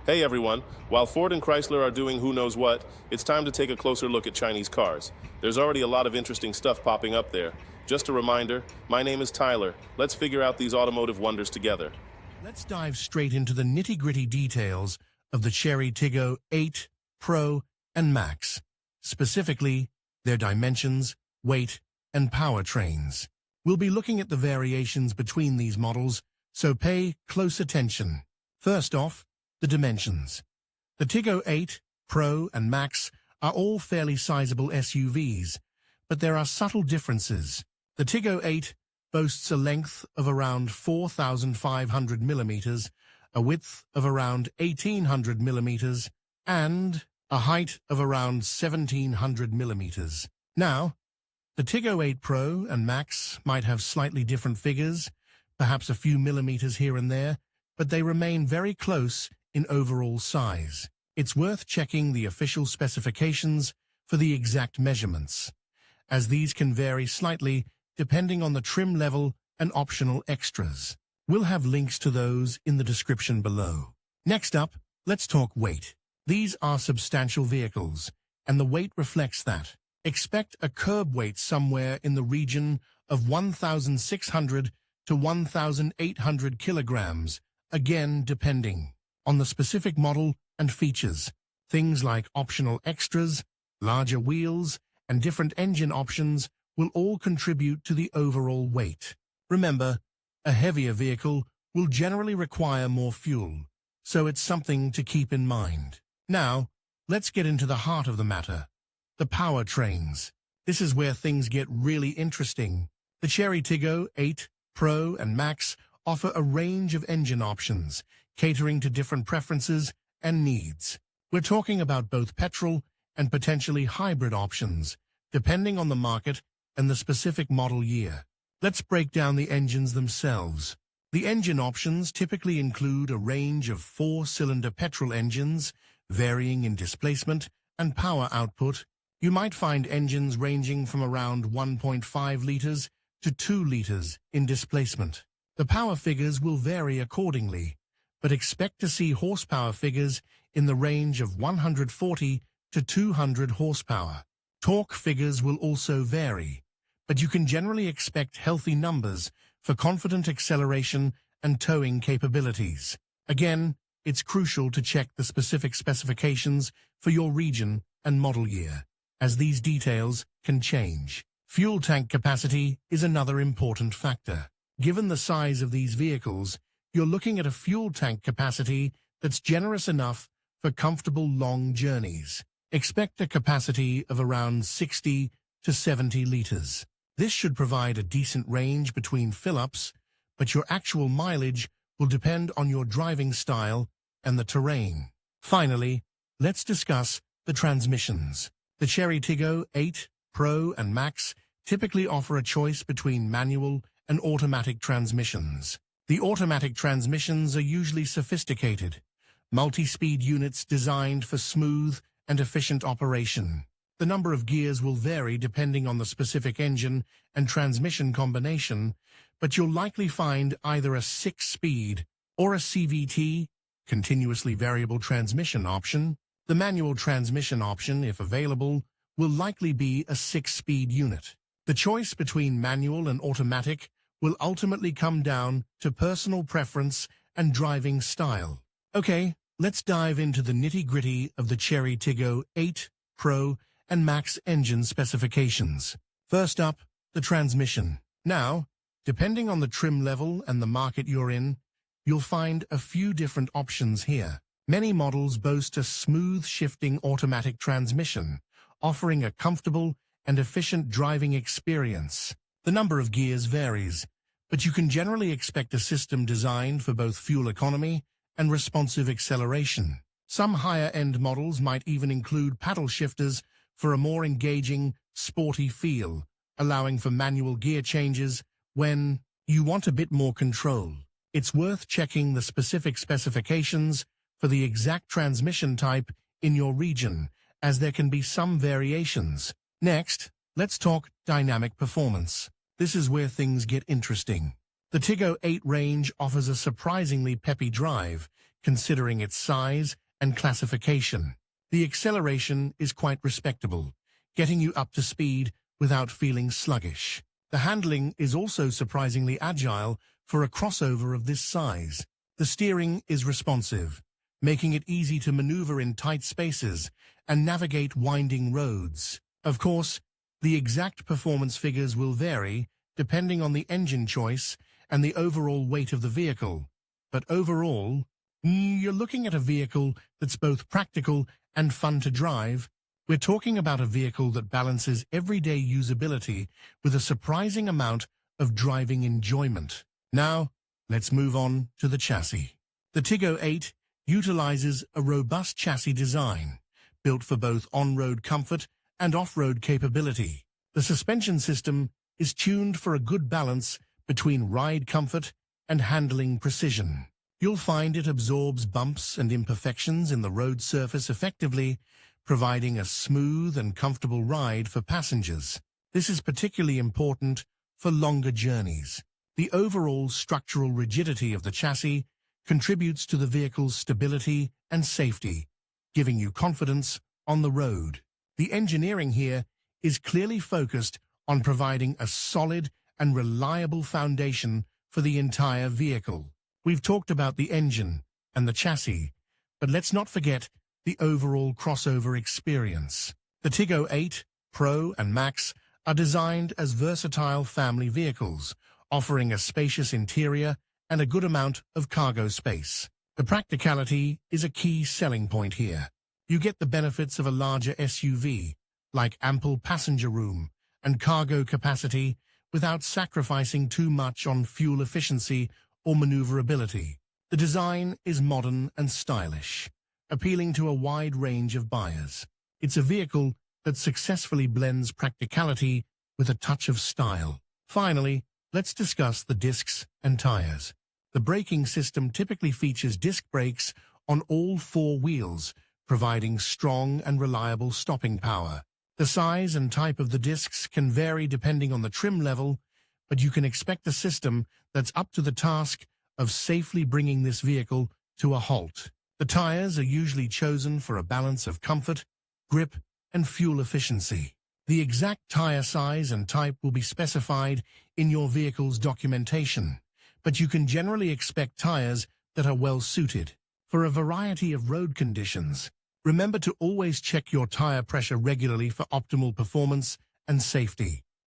Hey everyone, while Ford and Chrysler are doing who knows what, it's time to take a closer look at Chinese cars. There's already a lot of interesting stuff popping up there. Just a reminder, my name is Tyler. Let's figure out these automotive wonders together. Let's dive straight into the nitty-gritty details of the Chery Tiggo 8, Pro, and Max, specifically their dimensions, weight, and powertrains. We'll be looking at the variations between these models, so pay close attention. First off, the dimensions. The Tiggo 8, Pro, and Max are all fairly sizable SUVs, but there are subtle differences. The Tiggo 8 boasts a length of around 4,500 millimeters, a width of around 1,800 millimeters, and a height of around 1,700 millimeters. Now, the Tiggo 8 Pro and Max might have slightly different figures, perhaps a few millimeters here and there, but they remain very close in overall size. It's worth checking the official specifications for the exact measurements, as these can vary slightly depending on the trim level and optional extras. We'll have links to those in the description below. Next up, let's talk weight. These are substantial vehicles, and the weight reflects that. Expect a curb weight somewhere in the region of 1,600 to 1,800 kilograms, again depending on the specific model and features. Things like optional extras, larger wheels, and different engine options will all contribute to the overall weight. Remember, a heavier vehicle will generally require more fuel, so it's something to keep in mind. Now, let's get into the heart of the matter, the powertrains. This is where things get really interesting. The Chery Tiggo 8, Pro, and Max offer a range of engine options, catering to different preferences and needs. We're talking about both petrol and potentially hybrid options, depending on the market and the specific model year. Let's break down the engines themselves. The engine options typically include a range of 4-cylinder petrol engines, varying in displacement and power output. You might find engines ranging from around 1.5 liters to 2 liters in displacement. The power figures will vary accordingly, but expect to see horsepower figures in the range of 140 to 200 horsepower. Torque figures will also vary, but you can generally expect healthy numbers for confident acceleration and towing capabilities. Again, it's crucial to check the specific specifications for your region and model year, as these details can change. Fuel tank capacity is another important factor. Given the size of these vehicles, you're looking at a fuel tank capacity that's generous enough for comfortable long journeys. Expect a capacity of around 60 to 70 liters. This should provide a decent range between fill-ups, but your actual mileage will depend on your driving style and the terrain. Finally, let's discuss the transmissions. The Chery Tiggo 8, Pro, and Max typically offer a choice between manual and automatic transmissions. The automatic transmissions are usually sophisticated, multi-speed units designed for smooth and efficient operation. The number of gears will vary depending on the specific engine and transmission combination, but you'll likely find either a 6-speed or a CVT, continuously variable transmission option. The manual transmission option, if available, will likely be a 6-speed unit. The choice between manual and automatic will ultimately come down to personal preference and driving style. Okay, let's dive into the nitty-gritty of the Chery Tiggo 8, Pro, and Max engine specifications. First up, the transmission. Now, depending on the trim level and the market you're in, you'll find a few different options here. Many models boast a smooth shifting automatic transmission, offering a comfortable and efficient driving experience. The number of gears varies, but you can generally expect a system designed for both fuel economy and responsive acceleration. Some higher-end models might even include paddle shifters for a more engaging, sporty feel, allowing for manual gear changes when you want a bit more control. It's worth checking the specific specifications for the exact transmission type in your region, as there can be some variations. Next, let's talk dynamic performance. This is where things get interesting. The Tiggo 8 range offers a surprisingly peppy drive, considering its size and classification. The acceleration is quite respectable, getting you up to speed without feeling sluggish. The handling is also surprisingly agile for a crossover of this size. The steering is responsive, making it easy to maneuver in tight spaces and navigate winding roads. Of course, the exact performance figures will vary depending on the engine choice and the overall weight of the vehicle. But overall, you're looking at a vehicle that's both practical and fun to drive. We're talking about a vehicle that balances everyday usability with a surprising amount of driving enjoyment. Now, let's move on to the chassis. The Tiggo 8 utilizes a robust chassis design, built for both on-road comfort and off-road capability. The suspension system is tuned for a good balance between ride comfort and handling precision. You'll find it absorbs bumps and imperfections in the road surface effectively, providing a smooth and comfortable ride for passengers. This is particularly important for longer journeys. The overall structural rigidity of the chassis contributes to the vehicle's stability and safety, giving you confidence on the road. The engineering here is clearly focused on providing a solid and reliable foundation for the entire vehicle. We've talked about the engine and the chassis, but let's not forget the overall crossover experience. The Tiggo 8, Pro and Max are designed as versatile family vehicles, offering a spacious interior and a good amount of cargo space. The practicality is a key selling point here. You get the benefits of a larger SUV, like ample passenger room and cargo capacity, without sacrificing too much on fuel efficiency or maneuverability. The design is modern and stylish, appealing to a wide range of buyers. It's a vehicle that successfully blends practicality with a touch of style. Finally, let's discuss the discs and tires. The braking system typically features disc brakes on all four wheels, providing strong and reliable stopping power. The size and type of the discs can vary depending on the trim level, but you can expect a system that's up to the task of safely bringing this vehicle to a halt. The tires are usually chosen for a balance of comfort, grip, and fuel efficiency. The exact tire size and type will be specified in your vehicle's documentation, but you can generally expect tires that are well suited for a variety of road conditions. Remember to always check your tire pressure regularly for optimal performance and safety.